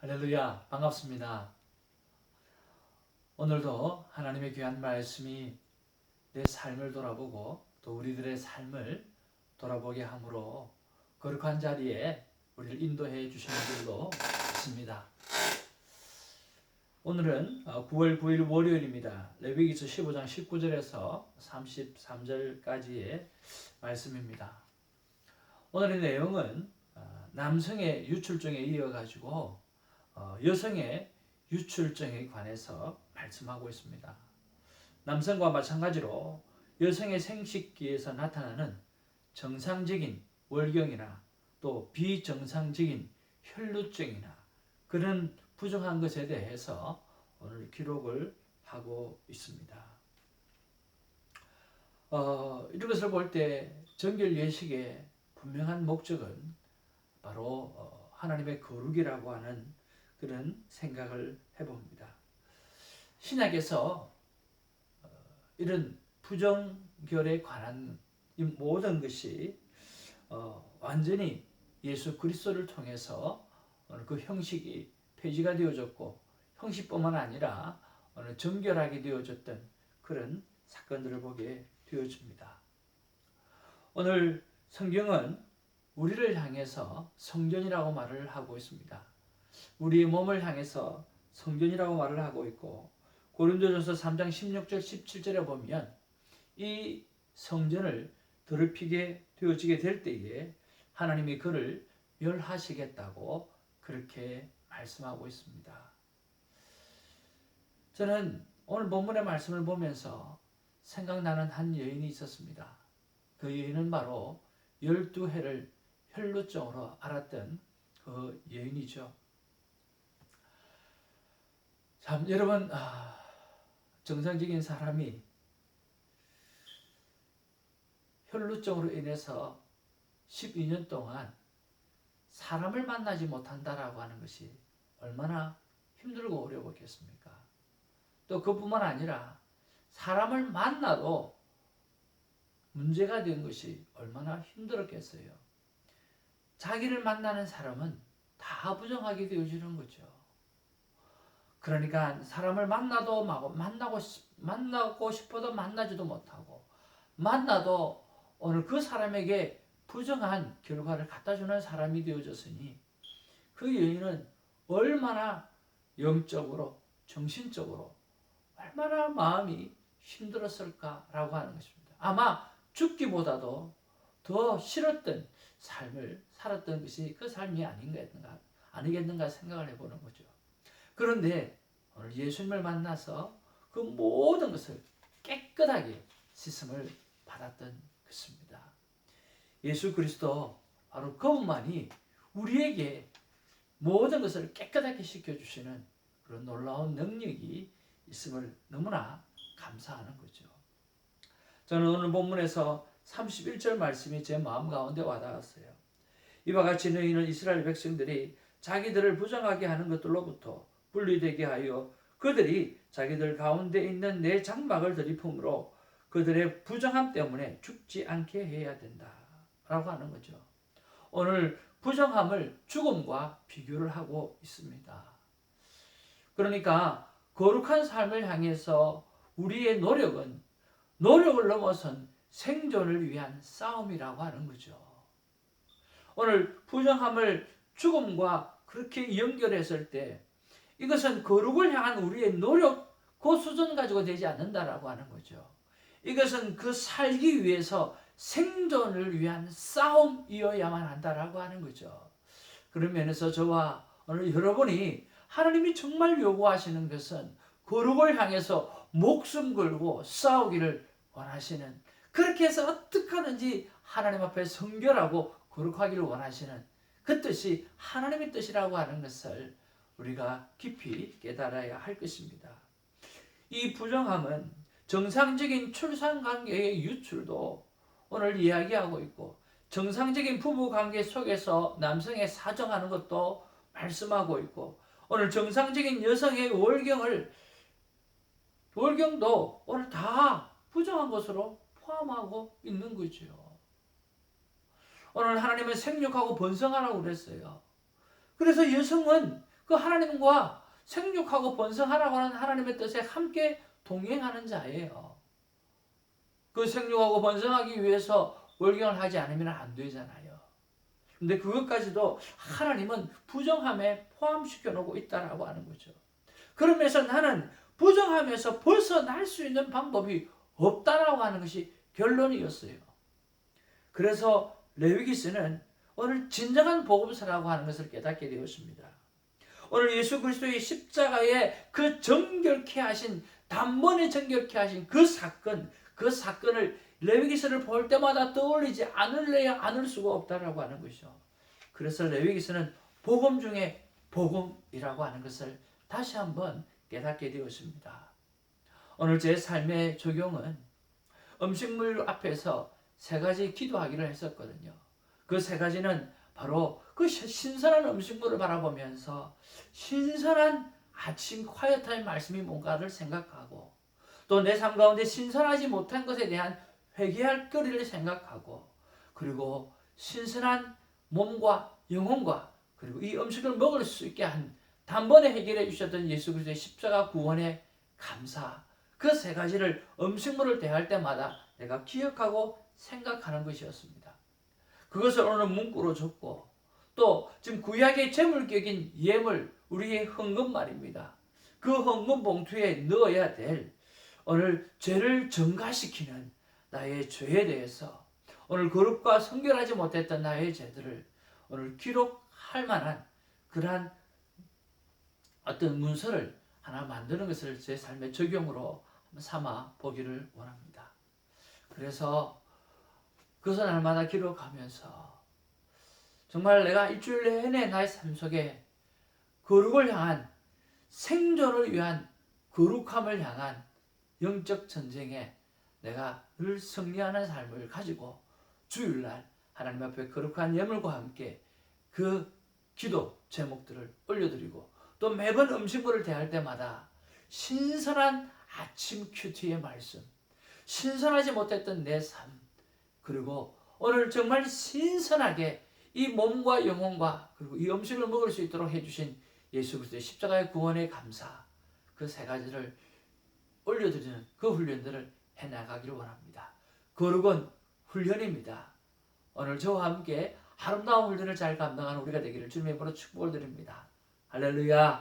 할렐루야, 반갑습니다. 오늘도 하나님의 귀한 말씀이 내 삶을 돌아보고 또 우리들의 삶을 돌아보게 함으로 거룩한 자리에 우리를 인도해 주시는 줄로 믿습니다. 오늘은 9월 9일 월요일입니다. 레위기서 15장 19절에서 33절까지의 말씀입니다. 오늘의 내용은 남성의 유출증에 이어가지고 여성의 유출증에 관해서 말씀하고 있습니다. 남성과 마찬가지로 여성의 생식기에서 나타나는 정상적인 월경이나 또 비정상적인 혈루증이나 그런 부정한 것에 대해서 오늘 기록을 하고 있습니다. 이런 것을 볼 때 정결 예식의 분명한 목적은 바로 하나님의 거룩이라고 하는 그런 생각을 해봅니다. 신약에서 이런 부정결에 관한 이 모든 것이 완전히 예수 그리스도를 통해서 그 형식이 폐지가 되어졌고 형식뿐만 아니라 정결하게 되어졌던 그런 사건들을 보게 되어집니다. 오늘 성경은 우리를 향해서 성전이라고 말을 하고 있습니다. 우리의 몸을 향해서 성전이라고 말을 하고 있고 고린도전서 3장 16절 17절에 보면 이 성전을 더럽히게 되어지게 될 때에 하나님이 그를 멸하시겠다고 그렇게 말씀하고 있습니다. 저는 오늘 본문의 말씀을 보면서 생각나는 한 여인이 있었습니다. 그 여인은 바로 12해를 혈루증으로 앓았던 그 여인이죠. 참 여러분, 정상적인 사람이 혈루증으로 인해서 12년 동안 사람을 만나지 못한다라고 하는 것이 얼마나 힘들고 어려웠겠습니까? 또 그뿐만 아니라 사람을 만나도 문제가 된 것이 얼마나 힘들었겠어요. 자기를 만나는 사람은 다 부정하게 되어지는 거죠. 그러니까 사람을 만나도 만나고 싶어도 만나지도 못하고 만나도 오늘 그 사람에게 부정한 결과를 갖다주는 사람이 되어졌으니 그 여인은 얼마나 영적으로 정신적으로 얼마나 마음이 힘들었을까라고 하는 것입니다. 아마 죽기보다도 더 싫었던 삶을 살았던 것이 그 삶이 아니겠는가 생각을 해보는 거죠. 그런데 오늘 예수님을 만나서 그 모든 것을 깨끗하게 씻음을 받았던 것입니다. 예수 그리스도 바로 그분만이 우리에게 모든 것을 깨끗하게 씻겨주시는 그런 놀라운 능력이 있음을 너무나 감사하는 거죠. 저는 오늘 본문에서 31절 말씀이 제 마음 가운데 와닿았어요. 이와 같이 너희는 이스라엘 백성들이 자기들을 부정하게 하는 것들로부터 분리되게 하여 그들이 자기들 가운데 있는 내 장막을 들이품으로 그들의 부정함 때문에 죽지 않게 해야 된다 라고 하는 거죠. 오늘 부정함을 죽음과 비교를 하고 있습니다. 그러니까 거룩한 삶을 향해서 우리의 노력은 노력을 넘어선 생존을 위한 싸움이라고 하는 거죠. 오늘 부정함을 죽음과 그렇게 연결했을 때 이것은 거룩을 향한 우리의 노력, 그 수준 가지고 되지 않는다라고 하는 거죠. 이것은 그 살기 위해서 생존을 위한 싸움이어야만 한다라고 하는 거죠. 그런 면에서 저와 오늘 여러분이 하나님이 정말 요구하시는 것은 거룩을 향해서 목숨 걸고 싸우기를 원하시는, 그렇게 해서 어떻게 하든지 하나님 앞에 성결하고 거룩하기를 원하시는 그 뜻이 하나님의 뜻이라고 하는 것을 우리가 깊이 깨달아야 할 것입니다. 이 부정함은 정상적인 출산관계의 유출도 오늘 이야기하고 있고 정상적인 부부관계 속에서 남성의 사정하는 것도 말씀하고 있고 오늘 정상적인 여성의 월경도 오늘 다 부정한 것으로 포함하고 있는 거죠. 오늘 하나님은 생육하고 번성하라고 그랬어요. 그래서 여성은 그 하나님과 생육하고 번성하라고 하는 하나님의 뜻에 함께 동행하는 자예요. 그 생육하고 번성하기 위해서 월경을 하지 않으면 안 되잖아요. 근데 그것까지도 하나님은 부정함에 포함시켜 놓고 있다라고 하는 거죠. 그러면서 나는 부정함에서 벗어날 수 있는 방법이 없다라고 하는 것이 결론이었어요. 그래서 레위기서는 오늘 진정한 복음서라고 하는 것을 깨닫게 되었습니다. 오늘 예수 그리스도의 십자가에 그 정결케 하신, 단번에 정결케 하신 그 사건을 레위기서를 볼 때마다 떠올리지 않을래야 않을 수가 없다라고 하는 것이죠. 그래서 레위기서는 복음 중에 복음이라고 하는 것을 다시 한번 깨닫게 되었습니다. 오늘 제 삶의 적용은 음식물 앞에서 세 가지 기도하기를 했었거든요. 그 세 가지는 바로 그 신선한 음식물을 바라보면서 신선한 아침 콰이어타임 말씀이 뭔가를 생각하고, 또 내 삶 가운데 신선하지 못한 것에 대한 회개할 거리를 생각하고, 그리고 신선한 몸과 영혼과 그리고 이 음식을 먹을 수 있게 한 단번에 해결해 주셨던 예수 그리스도의 십자가 구원의 감사, 그 세 가지를 음식물을 대할 때마다 내가 기억하고 생각하는 것이었습니다. 그것을 오늘 문구로 적고, 또 지금 구약의 제물격인 예물, 우리의 헌금 말입니다. 그 헌금 봉투에 넣어야 될 오늘 죄를 증가시키는 나의 죄에 대해서, 오늘 거룩과 성결하지 못했던 나의 죄들을 오늘 기록할 만한 그러한 어떤 문서를 하나 만드는 것을 제 삶의 적용으로 삼아 보기를 원합니다. 그래서 그것을 날마다 기록하면서 정말 내가 일주일 내내 나의 삶 속에 거룩을 향한, 생존을 위한 거룩함을 향한 영적 전쟁에 내가 늘 승리하는 삶을 가지고 주일날 하나님 앞에 거룩한 예물과 함께 그 기도 제목들을 올려드리고, 또 매번 음식물을 대할 때마다 신선한 아침 큐티의 말씀, 신선하지 못했던 내 삶, 그리고 오늘 정말 신선하게 이 몸과 영혼과 그리고 이 음식을 먹을 수 있도록 해주신 예수 그리스도의 십자가의 구원의 감사, 그 세 가지를 올려드리는 그 훈련들을 해나가기를 원합니다. 거룩은 훈련입니다. 오늘 저와 함께 아름다운 훈련을 잘 감당하는 우리가 되기를 주님의 이름으로 축복을 드립니다. 할렐루야.